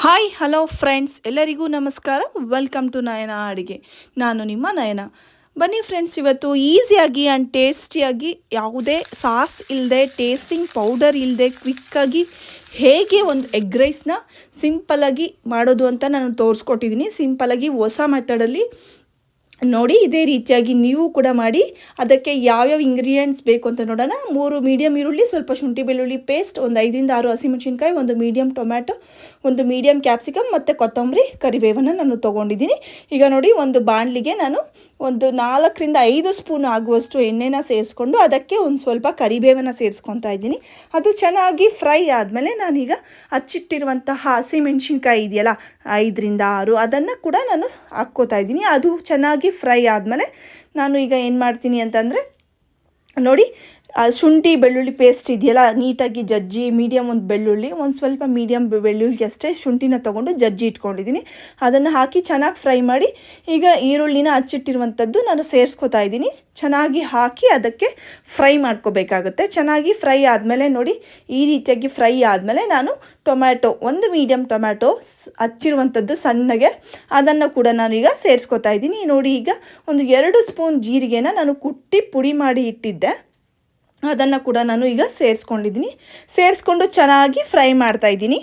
Hi hello friends, ಎಲ್ಲರಿಗೂ ನಮಸ್ಕಾರ. Welcome to ನಯನ ಅಡುಗೆ. ನಾನು ನಿಮ್ಮ ನಯನ. ಬನ್ನಿ ಫ್ರೆಂಡ್ಸ್, ಇವತ್ತು ಈಸಿಯಾಗಿ ಆ್ಯಂಡ್ ಟೇಸ್ಟಿಯಾಗಿ ಯಾವುದೇ ಸಾಸ್ ಇಲ್ಲದೆ, ಟೇಸ್ಟಿಂಗ್ ಪೌಡರ್ ಇಲ್ಲದೆ, ಕ್ವಿಕ್ಕಾಗಿ ಹೇಗೆ ಒಂದು ಎಗ್ ರೈಸ್ನ ಸಿಂಪಲಾಗಿ ಮಾಡೋದು ಅಂತ ನಾನು ತೋರಿಸ್ಕೊಟ್ಟಿದ್ದೀನಿ. ಸಿಂಪಲಾಗಿ ಹೊಸ ಮೆಥಡಲ್ಲಿ ನೋಡಿ. ಇದೇ ರೀತಿಯಾಗಿ ನೀವು ಕೂಡ ಮಾಡಿ. ಅದಕ್ಕೆ ಯಾವ್ಯಾವ ಇಂಗ್ರೀಡಿಯೆಂಟ್ಸ್ ಬೇಕು ಅಂತ ನೋಡೋಣ. 3 ಮೀಡಿಯಮ್ ಈರುಳ್ಳಿ, ಸ್ವಲ್ಪ ಶುಂಠಿ ಬೆಳ್ಳುಳ್ಳಿ ಪೇಸ್ಟ್, ಒಂದು 5ರಿಂದ 6 ಹಸಿಮೆಣಸಿನ್ಕಾಯಿ, ಒಂದು ಮೀಡಿಯಮ್ ಟೊಮ್ಯಾಟೊ, ಒಂದು ಮೀಡಿಯಮ್ ಕ್ಯಾಪ್ಸಿಕಮ್ ಮತ್ತು ಕೊತ್ತಂಬರಿ ಕರಿಬೇವನ್ನು ನಾನು ತೊಗೊಂಡಿದ್ದೀನಿ. ಈಗ ನೋಡಿ, ಒಂದು ಬಾಣಲಿಗೆ ನಾನು ಒಂದು 4ರಿಂದ 5 ಸ್ಪೂನ್ ಆಗುವಷ್ಟು ಎಣ್ಣೆನ ಸೇರಿಸ್ಕೊಂಡು ಅದಕ್ಕೆ ಒಂದು ಸ್ವಲ್ಪ ಕರಿಬೇವನ್ನು ಸೇರಿಸ್ಕೊತಾ ಇದ್ದೀನಿ. ಅದು ಚೆನ್ನಾಗಿ ಫ್ರೈ ಆದಮೇಲೆ ನಾನೀಗ ಹಚ್ಚಿಟ್ಟಿರುವಂತಹ ಹಸಿಮೆಣಸಿನ್ಕಾಯಿ ಇದೆಯಲ್ಲ, 5ರಿಂದ 6, ಅದನ್ನು ಕೂಡ ನಾನು ಹಾಕ್ಕೋತಾ ಇದ್ದೀನಿ. ಅದು ಚೆನ್ನಾಗಿ ಫ್ರೈ ಆದಮೇಲೆ ನಾನು ಈಗ ಏನು ಮಾಡ್ತೀನಿ ಅಂತಂದರೆ ನೋಡಿ, ಶುಂಠಿ ಬೆಳ್ಳುಳ್ಳಿ ಪೇಸ್ಟ್ ಇದೆಯಲ್ಲ, ನೀಟಾಗಿ ಜಜ್ಜಿ, ಮೀಡಿಯಮ್ ಒಂದು ಬೆಳ್ಳುಳ್ಳಿ, ಒಂದು ಸ್ವಲ್ಪ ಮೀಡಿಯಮ್ ಬೆಳ್ಳುಳ್ಳಿ ಅಷ್ಟೇ ಶುಂಠಿನ ತೊಗೊಂಡು ಜಜ್ಜಿ ಇಟ್ಕೊಂಡಿದ್ದೀನಿ. ಅದನ್ನು ಹಾಕಿ ಚೆನ್ನಾಗಿ ಫ್ರೈ ಮಾಡಿ, ಈಗ ಈರುಳ್ಳಿನ ಹಚ್ಚಿಟ್ಟಿರುವಂಥದ್ದು ನಾನು ಸೇರಿಸ್ಕೊತಾ ಇದ್ದೀನಿ. ಚೆನ್ನಾಗಿ ಹಾಕಿ ಅದಕ್ಕೆ ಫ್ರೈ ಮಾಡ್ಕೋಬೇಕಾಗುತ್ತೆ. ಚೆನ್ನಾಗಿ ಫ್ರೈ ಆದಮೇಲೆ ನೋಡಿ, ಈ ರೀತಿಯಾಗಿ ಫ್ರೈ ಆದಮೇಲೆ ನಾನು ಟೊಮ್ಯಾಟೊ, ಒಂದು ಮೀಡಿಯಮ್ ಟೊಮ್ಯಾಟೊ ಹಚ್ಚಿರುವಂಥದ್ದು ಸಣ್ಣಗೆ, ಅದನ್ನು ಕೂಡ ನಾನೀಗ ಸೇರಿಸ್ಕೊತಾ ಇದ್ದೀನಿ. ನೋಡಿ, ಈಗ ಒಂದು 2 ಸ್ಪೂನ್ ಜೀರಿಗೆನ ನಾನು ಕುಟ್ಟಿ ಪುಡಿ ಮಾಡಿ ಇಟ್ಟಿದ್ದೆ, ಅದನ್ನು ಕೂಡ ನಾನು ಈಗ ಸೇರಿಸ್ಕೊಂಡು ಚೆನ್ನಾಗಿ ಫ್ರೈ ಮಾಡ್ತಾಯಿದ್ದೀನಿ.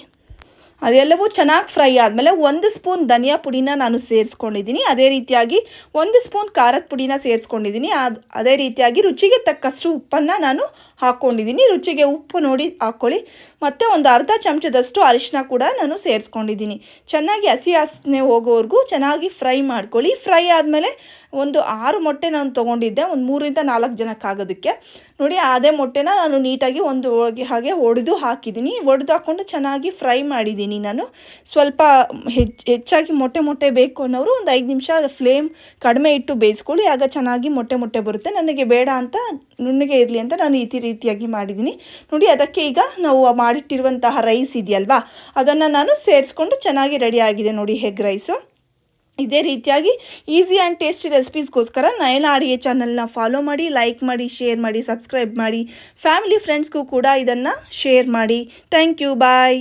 ಅದೆಲ್ಲವೂ ಚೆನ್ನಾಗಿ ಫ್ರೈ ಆದಮೇಲೆ 1 ಸ್ಪೂನ್ ಧನಿಯಾ ಪುಡಿನ ನಾನು ಸೇರಿಸ್ಕೊಂಡಿದ್ದೀನಿ. ಅದೇ ರೀತಿಯಾಗಿ 1 ಸ್ಪೂನ್ ಖಾರದ ಪುಡಿನ ಸೇರಿಸ್ಕೊಂಡಿದ್ದೀನಿ. ಅದೇ ರೀತಿಯಾಗಿ ರುಚಿಗೆ ತಕ್ಕಷ್ಟು ಉಪ್ಪನ್ನು ನಾನು ಹಾಕ್ಕೊಂಡಿದ್ದೀನಿ. ರುಚಿಗೆ ಉಪ್ಪು ನೋಡಿ ಹಾಕ್ಕೊಳ್ಳಿ. ಮತ್ತು ಒಂದು ಅರ್ಧ ಚಮಚದಷ್ಟು ಅರಿಶಿನ ಕೂಡ ನಾನು ಸೇರಿಸ್ಕೊಂಡಿದ್ದೀನಿ. ಚೆನ್ನಾಗಿ ಹಸಿ ವಾಸನೆ ಹೋಗೋವರೆಗೂ ಚೆನ್ನಾಗಿ ಫ್ರೈ ಮಾಡ್ಕೊಳ್ಳಿ. ಫ್ರೈ ಆದಮೇಲೆ ಒಂದು 6 ಮೊಟ್ಟೆ ನಾನು ತೊಗೊಂಡಿದ್ದೆ, ಒಂದು 3ರಿಂದ 4 ಜನಕ್ಕಾಗೋದಕ್ಕೆ. ನೋಡಿ, ಅದೇ ಮೊಟ್ಟೆನ ನಾನು ನೀಟಾಗಿ ಒಂದು ಹಾಗೆ ಒಡೆದು ಹಾಕಿದ್ದೀನಿ. ಒಡೆದು ಹಾಕ್ಕೊಂಡು ಚೆನ್ನಾಗಿ ಫ್ರೈ ಮಾಡಿದ್ದೀನಿ ನಾನು. ಸ್ವಲ್ಪ ಹೆಚ್ಚಾಗಿ ಮೊಟ್ಟೆ ಬೇಕು ಅನ್ನೋರು ಒಂದು 5 ನಿಮಿಷ ಫ್ಲೇಮ್ ಕಡಿಮೆ ಇಟ್ಟು ಬೇಯಿಸ್ಕೊಳ್ಳಿ. ಆಗ ಚೆನ್ನಾಗಿ ಮೊಟ್ಟೆ ಬರುತ್ತೆ. ನನಗೆ ಬೇಡ ಅಂತ, ನುಣ್ಣಗೆ ಇರಲಿ ಅಂತ ನಾನು ಈ ರೀತಿಯಾಗಿ ಮಾಡಿದ್ದೀನಿ. ನೋಡಿ, ಅದಕ್ಕೆ ಈಗ ನಾವು ಮಾಡಿಟ್ಟಿರುವಂತಹ ರೈಸ್ ಇದೆಯಲ್ವಾ, ಅದನ್ನು ನಾನು ಸೇರಿಸ್ಕೊಂಡು ಚೆನ್ನಾಗಿ ರೆಡಿ ಆಗಿದೆ ನೋಡಿ ಎಗ್ ರೈಸು. ಇದೇ ರೀತಿಯಾಗಿ ಈಸಿ ಆ್ಯಂಡ್ ಟೇಸ್ಟಿ ರೆಸಿಪೀಸ್ಗೋಸ್ಕರ ನಯನ ಅಡುಗೆ ಚಾನಲ್ನ ಫಾಲೋ ಮಾಡಿ, ಲೈಕ್ ಮಾಡಿ, ಶೇರ್ ಮಾಡಿ, ಸಬ್ಸ್ಕ್ರೈಬ್ ಮಾಡಿ. ಫ್ಯಾಮಿಲಿ ಫ್ರೆಂಡ್ಸ್ಗೂ ಕೂಡ ಇದನ್ನು ಶೇರ್ ಮಾಡಿ. Thank you, bye.